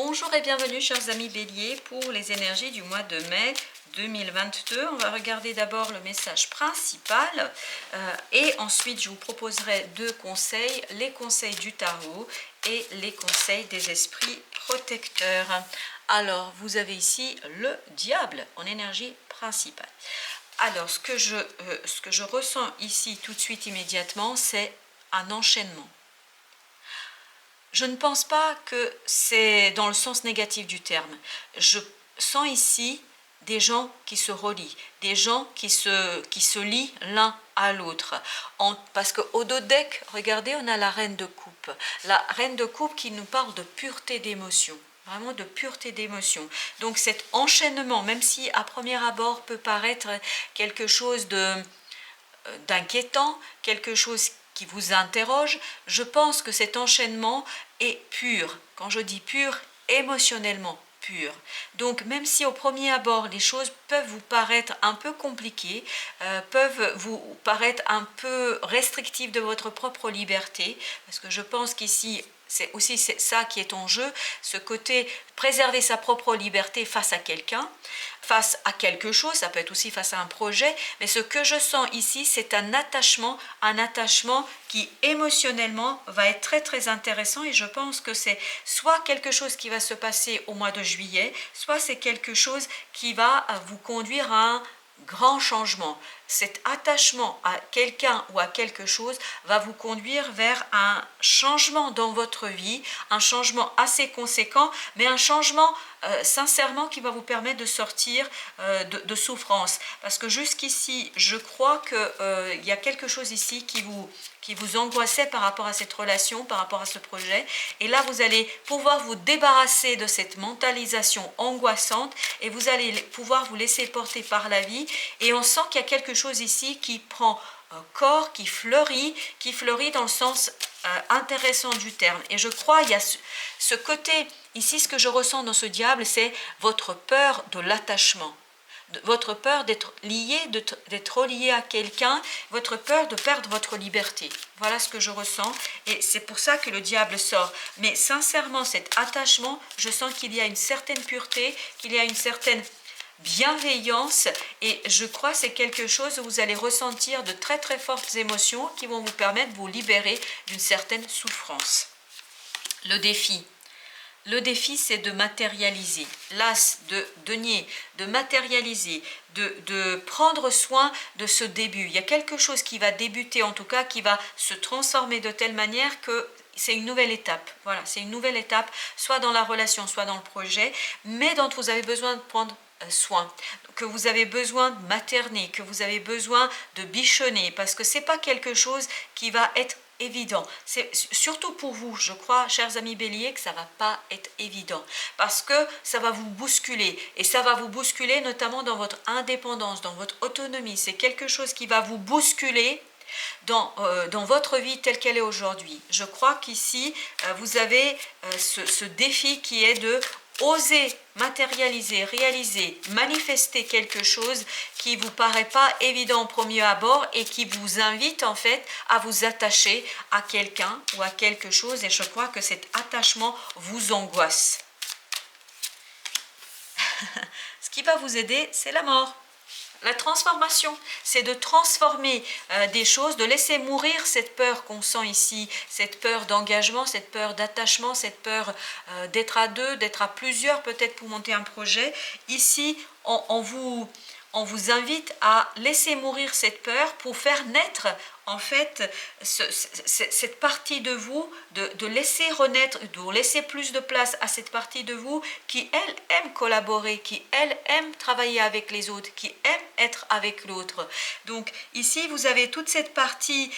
Bonjour et bienvenue chers amis Bélier pour les énergies du mois de mai 2022. On va regarder d'abord le message principal et ensuite je vous proposerai deux conseils, les conseils du tarot et les conseils des esprits protecteurs. Alors vous avez ici le diable en énergie principale. Alors ce que je ressens ici tout de suite immédiatement, c'est un enchaînement. Je ne pense pas que c'est dans le sens négatif du terme. Je sens ici des gens qui se relient, des gens qui se lient l'un à l'autre. Parce qu'au dos deck, regardez, on a la reine de coupe. La reine de coupe qui nous parle de pureté d'émotion. Vraiment de pureté d'émotion. Donc cet enchaînement, même si à premier abord peut paraître quelque chose d'inquiétant, quelque chose qui vous interroge, je pense que cet enchaînement est pur. Quand je dis pur, émotionnellement pur. Donc même si au premier abord les choses peuvent vous paraître un peu compliquées, peuvent vous paraître un peu restrictives de votre propre liberté, parce que je pense qu'ici c'est aussi ça qui est en jeu, ce côté préserver sa propre liberté face à quelqu'un, face à quelque chose, ça peut être aussi face à un projet, mais ce que je sens ici, c'est un attachement qui émotionnellement va être très très intéressant et je pense que c'est soit quelque chose qui va se passer au mois de juillet, soit c'est quelque chose qui va vous conduire à un grand changement. Cet attachement à quelqu'un ou à quelque chose va vous conduire vers un changement dans votre vie, un changement assez conséquent, mais un changement sincèrement qui va vous permettre de sortir de souffrance. Parce que jusqu'ici, je crois qu'il y a quelque chose ici qui vous angoissait par rapport à cette relation, par rapport à ce projet. Et là, vous allez pouvoir vous débarrasser de cette mentalisation angoissante et vous allez pouvoir vous laisser porter par la vie. Et on sent qu'il y a quelque chose ici qui prend corps, qui fleurit dans le sens intéressant du terme. Et je crois il y a ce côté, ici ce que je ressens dans ce diable, c'est votre peur de l'attachement. Votre peur d'être lié, d'être relié à quelqu'un, votre peur de perdre votre liberté. Voilà ce que je ressens et c'est pour ça que le diable sort. Mais sincèrement, cet attachement, je sens qu'il y a une certaine pureté, qu'il y a une certaine bienveillance et je crois que c'est quelque chose où vous allez ressentir de très très fortes émotions qui vont vous permettre de vous libérer d'une certaine souffrance. Le défi, c'est de matérialiser, l'as de denier, de matérialiser, de prendre soin de ce début. Il y a quelque chose qui va débuter, en tout cas, qui va se transformer de telle manière que c'est une nouvelle étape. Voilà, c'est une nouvelle étape, soit dans la relation, soit dans le projet, mais dont vous avez besoin de prendre soin, que vous avez besoin de materner, que vous avez besoin de bichonner, parce que c'est pas quelque chose qui va être évident. C'est surtout pour vous, je crois, chers amis Bélier, que ça va pas être évident parce que ça va vous bousculer et ça va vous bousculer notamment dans votre indépendance, dans votre autonomie. C'est quelque chose qui va vous bousculer dans votre vie telle qu'elle est aujourd'hui. Je crois qu'ici, vous avez ce défi qui est de oser matérialiser, réaliser, manifester quelque chose qui ne vous paraît pas évident au premier abord et qui vous invite en fait à vous attacher à quelqu'un ou à quelque chose et je crois que cet attachement vous angoisse. Ce qui va vous aider, c'est la mort. La transformation, c'est de transformer des choses, de laisser mourir cette peur qu'on sent ici, cette peur d'engagement, cette peur d'attachement, cette peur d'être à deux, d'être à plusieurs peut-être pour monter un projet. Ici, on vous invite à laisser mourir cette peur pour faire naître en fait cette partie de vous, de laisser renaître, de laisser plus de place à cette partie de vous qui elle aime collaborer, qui elle aime travailler avec les autres, qui aime être avec l'autre. Donc ici vous avez toute cette partie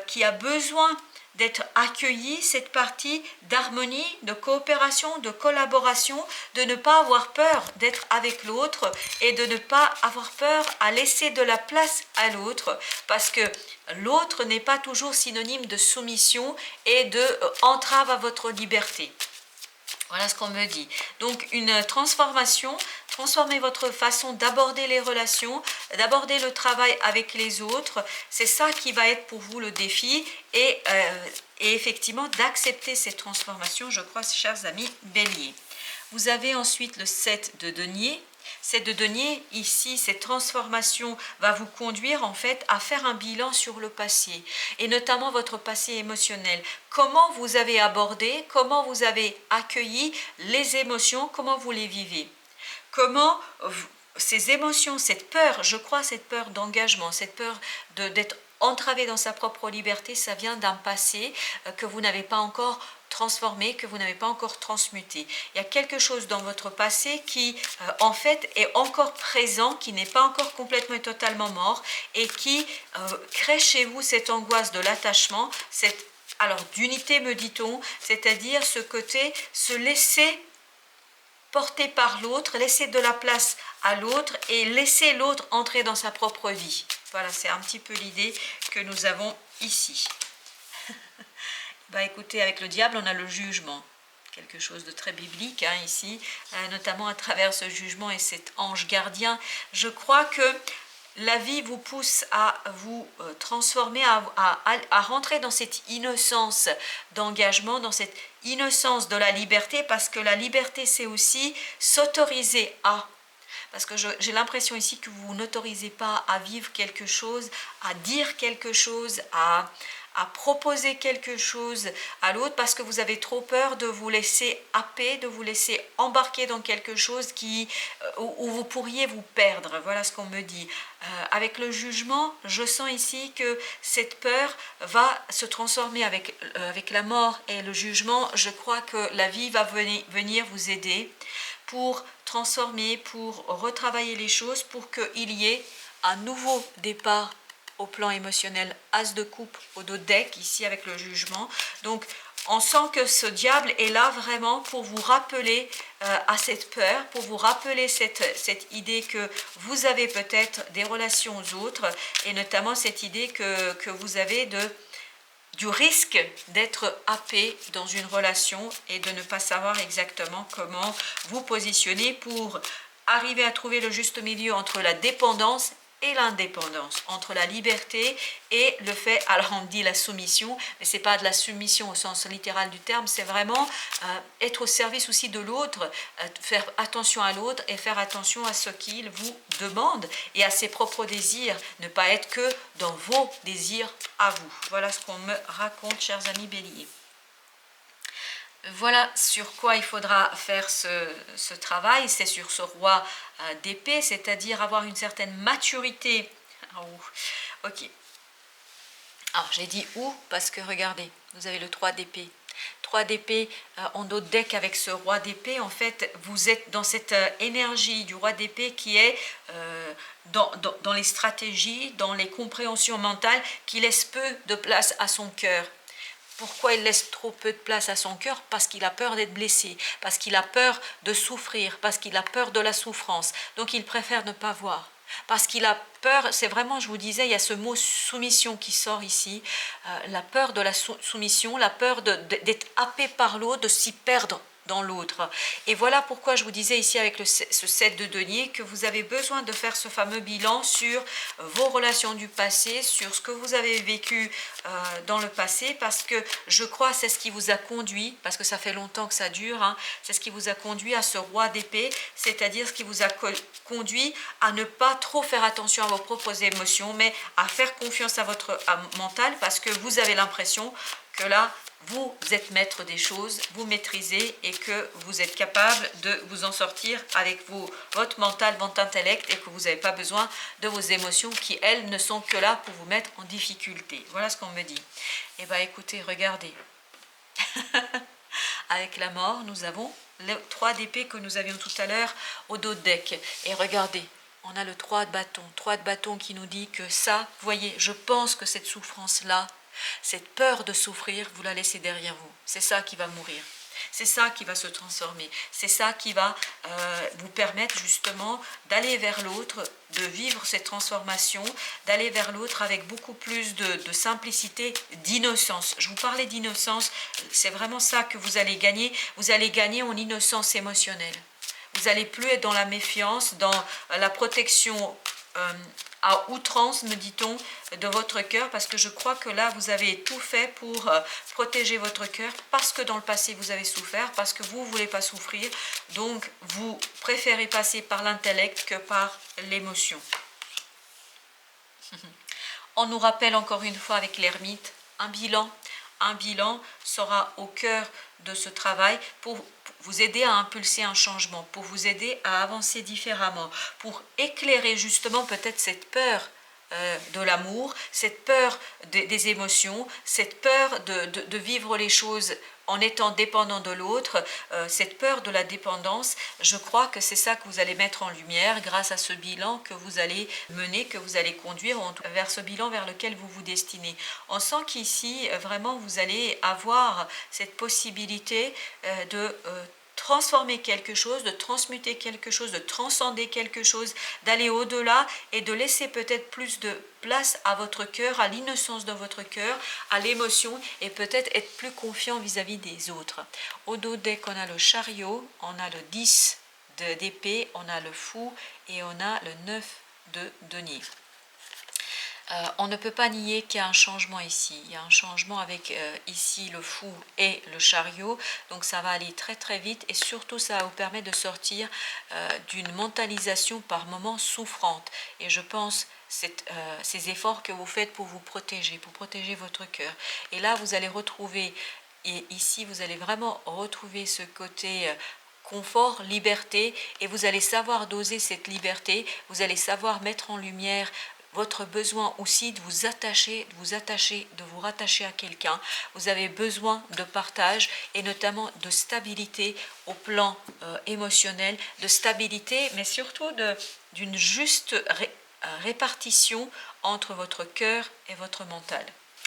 qui a besoin d'être accueillie, cette partie d'harmonie, de coopération, de collaboration, de ne pas avoir peur d'être avec l'autre et de ne pas avoir peur à laisser de la place à l'autre parce que l'autre n'est pas toujours synonyme de soumission et de entrave à votre liberté. Voilà ce qu'on me dit. Donc une transformation, transformer votre façon d'aborder les relations, d'aborder le travail avec les autres, c'est ça qui va être pour vous le défi et effectivement d'accepter cette transformation, je crois, chers amis Bélier. Vous avez ensuite le 7 de denier. 7 de denier, ici, cette transformation va vous conduire en fait à faire un bilan sur le passé et notamment votre passé émotionnel. Comment vous avez abordé, comment vous avez accueilli les émotions, comment vous les vivez. Comment ces émotions, cette peur, je crois cette peur d'engagement, cette peur d'être entravé dans sa propre liberté, ça vient d'un passé que vous n'avez pas encore transformé, que vous n'avez pas encore transmuté. Il y a quelque chose dans votre passé qui, en fait, est encore présent, qui n'est pas encore complètement et totalement mort, et qui crée chez vous cette angoisse de l'attachement, alors d'unité me dit-on, c'est-à-dire ce côté, se laisser porter par l'autre, laisser de la place à l'autre et laisser l'autre entrer dans sa propre vie. Voilà, c'est un petit peu l'idée que nous avons ici. Bah écoutez, avec le diable, on a le jugement, quelque chose de très biblique hein, ici, notamment à travers ce jugement et cet ange gardien. Je crois que la vie vous pousse à vous transformer, à rentrer dans cette innocence d'engagement, dans cette innocence de la liberté, parce que la liberté, c'est aussi s'autoriser à. Parce que j'ai l'impression ici que vous n'autorisez pas à vivre quelque chose, à dire quelque chose, à proposer quelque chose à l'autre parce que vous avez trop peur de vous laisser happer, de vous laisser embarquer dans quelque chose où vous pourriez vous perdre. Voilà ce qu'on me dit. Avec le jugement, je sens ici que cette peur va se transformer avec la mort et le jugement. Je crois que la vie va venir vous aider pour transformer, pour retravailler les choses, pour qu'il y ait un nouveau départ au plan émotionnel. As de coupe au dos de deck, ici avec le jugement. Donc, on sent que ce diable est là vraiment pour vous rappeler à cette peur, pour vous rappeler cette idée que vous avez peut-être des relations aux autres, et notamment cette idée que vous avez du risque d'être happé dans une relation et de ne pas savoir exactement comment vous positionner pour arriver à trouver le juste milieu entre la dépendance et l'indépendance, entre la liberté et le fait, alors on dit la soumission, mais c'est pas de la soumission au sens littéral du terme, c'est vraiment être au service aussi de l'autre, faire attention à l'autre et faire attention à ce qu'il vous demande et à ses propres désirs, ne pas être que dans vos désirs à vous. Voilà ce qu'on me raconte, chers amis béliers. Voilà sur quoi il faudra faire ce travail, c'est sur ce roi d'épée, c'est-à-dire avoir une certaine maturité. Oh, ok. Alors j'ai dit où parce que regardez, vous avez le 3 d'épée. 3 d'épée en dos de deck avec ce roi d'épée, en fait, vous êtes dans cette énergie du roi d'épée qui est dans les stratégies, dans les compréhensions mentales, qui laisse peu de place à son cœur. Pourquoi il laisse trop peu de place à son cœur? Parce qu'il a peur d'être blessé, parce qu'il a peur de souffrir, parce qu'il a peur de la souffrance. Donc il préfère ne pas voir. Parce qu'il a peur, c'est vraiment, je vous disais, il y a ce mot soumission qui sort ici, la peur de la soumission, la peur d'être happé par l'autre, de s'y perdre dans l'autre. Et voilà pourquoi je vous disais ici avec ce 7 de denier que vous avez besoin de faire ce fameux bilan sur vos relations du passé, sur ce que vous avez vécu dans le passé, parce que je crois c'est ce qui vous a conduit, parce que ça fait longtemps que ça dure, hein, c'est ce qui vous a conduit à ce roi d'épée, c'est-à-dire ce qui vous a conduit à ne pas trop faire attention à vos propres émotions, mais à faire confiance à votre mental, parce que vous avez l'impression que là, vous êtes maître des choses, vous maîtrisez et que vous êtes capable de vous en sortir avec votre mental, votre intellect et que vous n'avez pas besoin de vos émotions qui, elles, ne sont que là pour vous mettre en difficulté. Voilà ce qu'on me dit. Eh bien, écoutez, regardez. Avec la mort, nous avons le 3 d'épée que nous avions tout à l'heure au dos de deck. Et regardez, on a le 3 de bâton. 3 de bâton qui nous dit que ça, vous voyez, je pense que cette souffrance-là, cette peur de souffrir, vous la laissez derrière vous. C'est ça qui va mourir. C'est ça qui va se transformer. C'est ça qui va vous permettre justement d'aller vers l'autre, de vivre cette transformation, d'aller vers l'autre avec beaucoup plus de simplicité, d'innocence. Je vous parlais d'innocence, c'est vraiment ça que vous allez gagner. Vous allez gagner en innocence émotionnelle. Vous n'allez plus être dans la méfiance, dans la protection à outrance, me dit-on, de votre cœur, parce que je crois que là, vous avez tout fait pour protéger votre cœur, parce que dans le passé, vous avez souffert, parce que vous ne voulez pas souffrir, donc vous préférez passer par l'intellect que par l'émotion. On nous rappelle encore une fois avec l'ermite, un bilan. Un bilan sera au cœur de ce travail pour vous aider à impulser un changement, pour vous aider à avancer différemment, pour éclairer justement peut-être cette peur de l'amour, cette peur des émotions, cette peur de vivre les choses en étant dépendant de l'autre, cette peur de la dépendance. Je crois que c'est ça que vous allez mettre en lumière grâce à ce bilan que vous allez mener, que vous allez conduire vers ce bilan vers lequel vous vous destinez. On sent qu'ici, vraiment, vous allez avoir cette possibilité de transformer quelque chose, de transmuter quelque chose, de transcender quelque chose, d'aller au-delà et de laisser peut-être plus de place à votre cœur, à l'innocence de votre cœur, à l'émotion et peut-être être plus confiant vis-à-vis des autres. Au dos deck, on a le chariot, on a le 10 d'épée, on a le fou et on a le 9 de denier. On ne peut pas nier qu'il y a un changement ici. Il y a un changement avec ici le fou et le chariot. Donc ça va aller très très vite et surtout ça va vous permettre de sortir d'une mentalisation par moments souffrante. Et je pense ces efforts que vous faites pour vous protéger, pour protéger votre cœur. Et là vous allez retrouver, et ici vous allez vraiment retrouver ce côté confort, liberté, et vous allez savoir doser cette liberté, vous allez savoir mettre en lumière votre besoin aussi de vous attacher, de vous rattacher à quelqu'un. Vous avez besoin de partage et notamment de stabilité au plan émotionnel, de stabilité, mais surtout d'une juste répartition entre votre cœur et votre mental.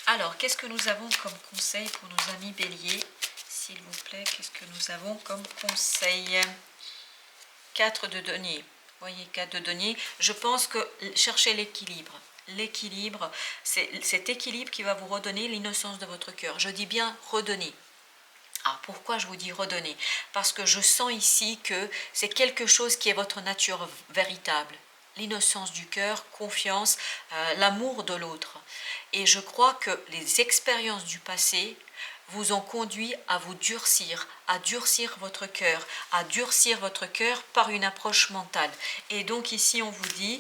Alors, qu'est-ce que nous avons comme conseil pour nos amis béliers? S'il vous plaît, qu'est-ce que nous avons comme conseil? 4 de denier. Voyez, 4 de denier. Je pense que cherchez l'équilibre. L'équilibre, c'est cet équilibre qui va vous redonner l'innocence de votre cœur. Je dis bien redonner. Alors pourquoi je vous dis redonner? Parce que je sens ici que c'est quelque chose qui est votre nature véritable. L'innocence du cœur, confiance, l'amour de l'autre. Et je crois que les expériences du passé vous ont conduit à vous durcir, à durcir votre cœur par une approche mentale. Et donc ici on vous dit,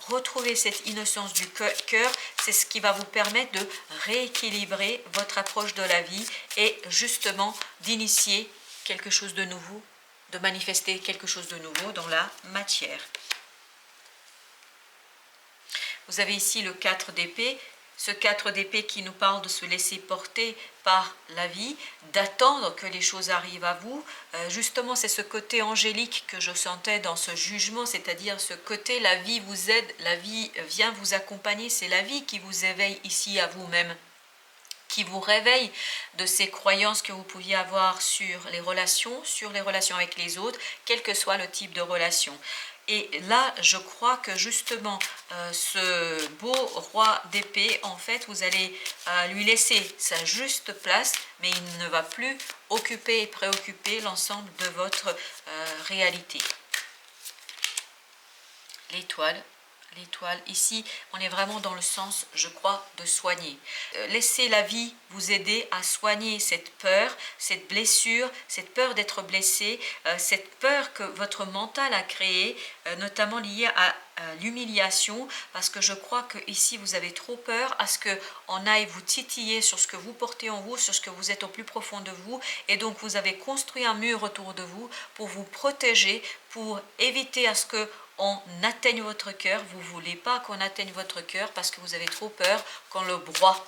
retrouvez cette innocence du cœur, c'est ce qui va vous permettre de rééquilibrer votre approche de la vie et justement d'initier quelque chose de nouveau, de manifester quelque chose de nouveau dans la matière. Vous avez ici le 4 d'épée. Ce 4 d'épée qui nous parle de se laisser porter par la vie, d'attendre que les choses arrivent à vous. Justement, c'est ce côté angélique que je sentais dans ce jugement, c'est-à-dire ce côté, la vie vous aide, la vie vient vous accompagner, c'est la vie qui vous éveille ici à vous-même, qui vous réveille de ces croyances que vous pouviez avoir sur les relations avec les autres, quel que soit le type de relation. Et là, je crois que justement, ce beau roi d'épée, en fait, vous allez lui laisser sa juste place, mais il ne va plus occuper et préoccuper l'ensemble de votre réalité. L'étoile. L'étoile, ici, on est vraiment dans le sens, je crois, de soigner. Laissez la vie vous aider à soigner cette peur, cette blessure, cette peur d'être blessé, cette peur que votre mental a créée, notamment liée à l'humiliation, parce que je crois que ici vous avez trop peur à ce qu'on aille vous titiller sur ce que vous portez en vous, sur ce que vous êtes au plus profond de vous, et donc vous avez construit un mur autour de vous pour vous protéger, pour éviter à ce que on atteigne votre cœur. Vous ne voulez pas qu'on atteigne votre cœur parce que vous avez trop peur qu'on le broie.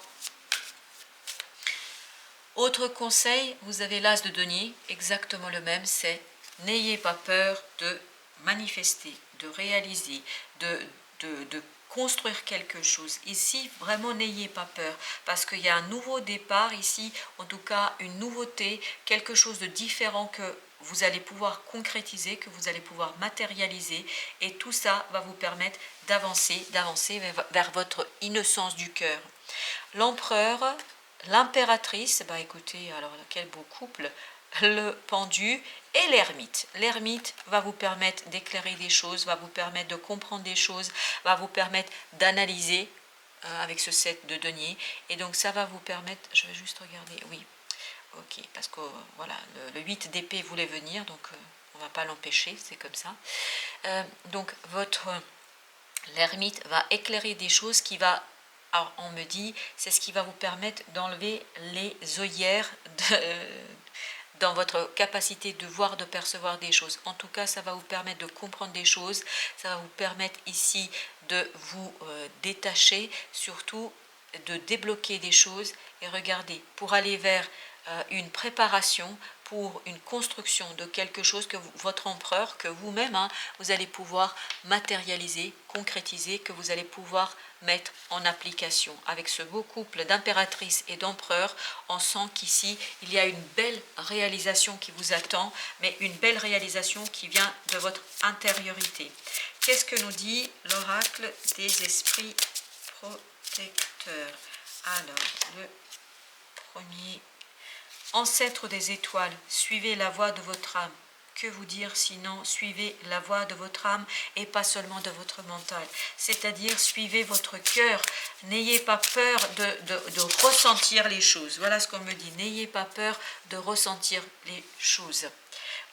Autre conseil, vous avez l'as de denier, exactement le même, c'est n'ayez pas peur de manifester, de réaliser, de construire quelque chose. Ici, vraiment, n'ayez pas peur, parce qu'il y a un nouveau départ ici, en tout cas une nouveauté, quelque chose de différent que vous allez pouvoir concrétiser, que vous allez pouvoir matérialiser, et tout ça va vous permettre d'avancer vers votre innocence du cœur. L'empereur, l'impératrice, bah écoutez, alors quel beau couple, le pendu et l'ermite. L'ermite va vous permettre d'éclairer des choses, va vous permettre de comprendre des choses, va vous permettre d'analyser avec ce set de deniers. Et donc ça va vous permettre, je vais juste regarder, oui, ok, parce que voilà, le 8 d'épée voulait venir, donc on ne va pas l'empêcher, c'est comme ça. Donc l'ermite va éclairer des choses qui va, alors on me dit, c'est ce qui va vous permettre d'enlever les œillères dans votre capacité de voir, de percevoir des choses. En tout cas, ça va vous permettre de comprendre des choses, ça va vous permettre ici de vous détacher, surtout de débloquer des choses. Et regardez, pour aller vers une préparation, pour une construction de quelque chose que votre empereur, que vous-même, vous allez pouvoir matérialiser, concrétiser, que vous allez pouvoir mettre en application. Avec ce beau couple d'impératrice et d'empereur, on sent qu'ici, il y a une belle réalisation qui vous attend, mais une belle réalisation qui vient de votre intériorité. Qu'est-ce que nous dit l'oracle des esprits protecteurs? Alors, le premier... Ancêtres des étoiles, suivez la voie de votre âme. Que vous dire sinon, suivez la voie de votre âme et pas seulement de votre mental. C'est-à-dire, suivez votre cœur. N'ayez pas peur de ressentir les choses. Voilà ce qu'on me dit. N'ayez pas peur de ressentir les choses.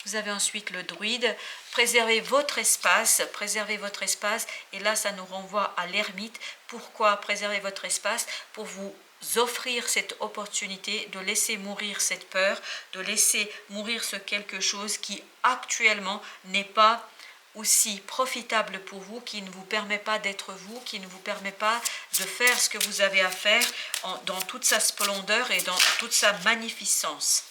Vous avez ensuite le druide. Préservez votre espace. Préservez votre espace. Et là, ça nous renvoie à l'ermite. Pourquoi préserver votre espace? Pour vous offrir cette opportunité de laisser mourir cette peur, de laisser mourir ce quelque chose qui actuellement n'est pas aussi profitable pour vous, qui ne vous permet pas d'être vous, qui ne vous permet pas de faire ce que vous avez à faire dans toute sa splendeur et dans toute sa magnificence.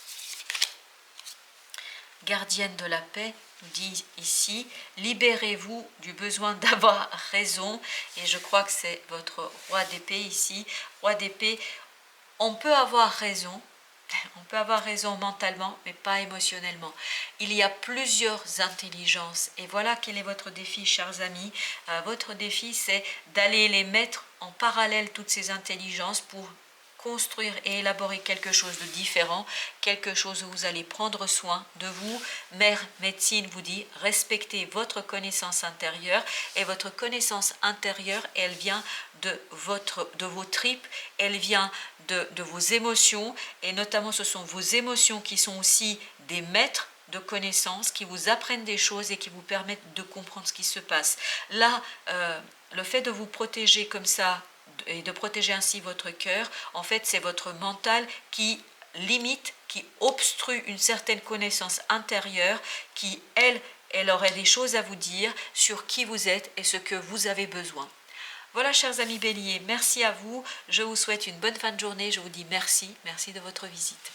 Gardienne de la paix nous dit ici, libérez-vous du besoin d'avoir raison. Et je crois que c'est votre roi d'épée ici. Roi d'épée, on peut avoir raison mentalement, mais pas émotionnellement. Il y a plusieurs intelligences. Et voilà quel est votre défi, chers amis. Votre défi, c'est d'aller les mettre en parallèle, toutes ces intelligences, pour construire et élaborer quelque chose de différent, quelque chose où vous allez prendre soin de vous. Mère médecine vous dit, respectez votre connaissance intérieure, et votre connaissance intérieure, elle vient de vos tripes, elle vient de vos émotions, et notamment ce sont vos émotions qui sont aussi des maîtres de connaissances, qui vous apprennent des choses et qui vous permettent de comprendre ce qui se passe. Là, le fait de vous protéger comme ça, et de protéger ainsi votre cœur, en fait c'est votre mental qui limite, qui obstrue une certaine connaissance intérieure, qui elle aurait des choses à vous dire sur qui vous êtes et ce que vous avez besoin. Voilà, chers amis béliers, merci à vous, je vous souhaite une bonne fin de journée, je vous dis merci de votre visite.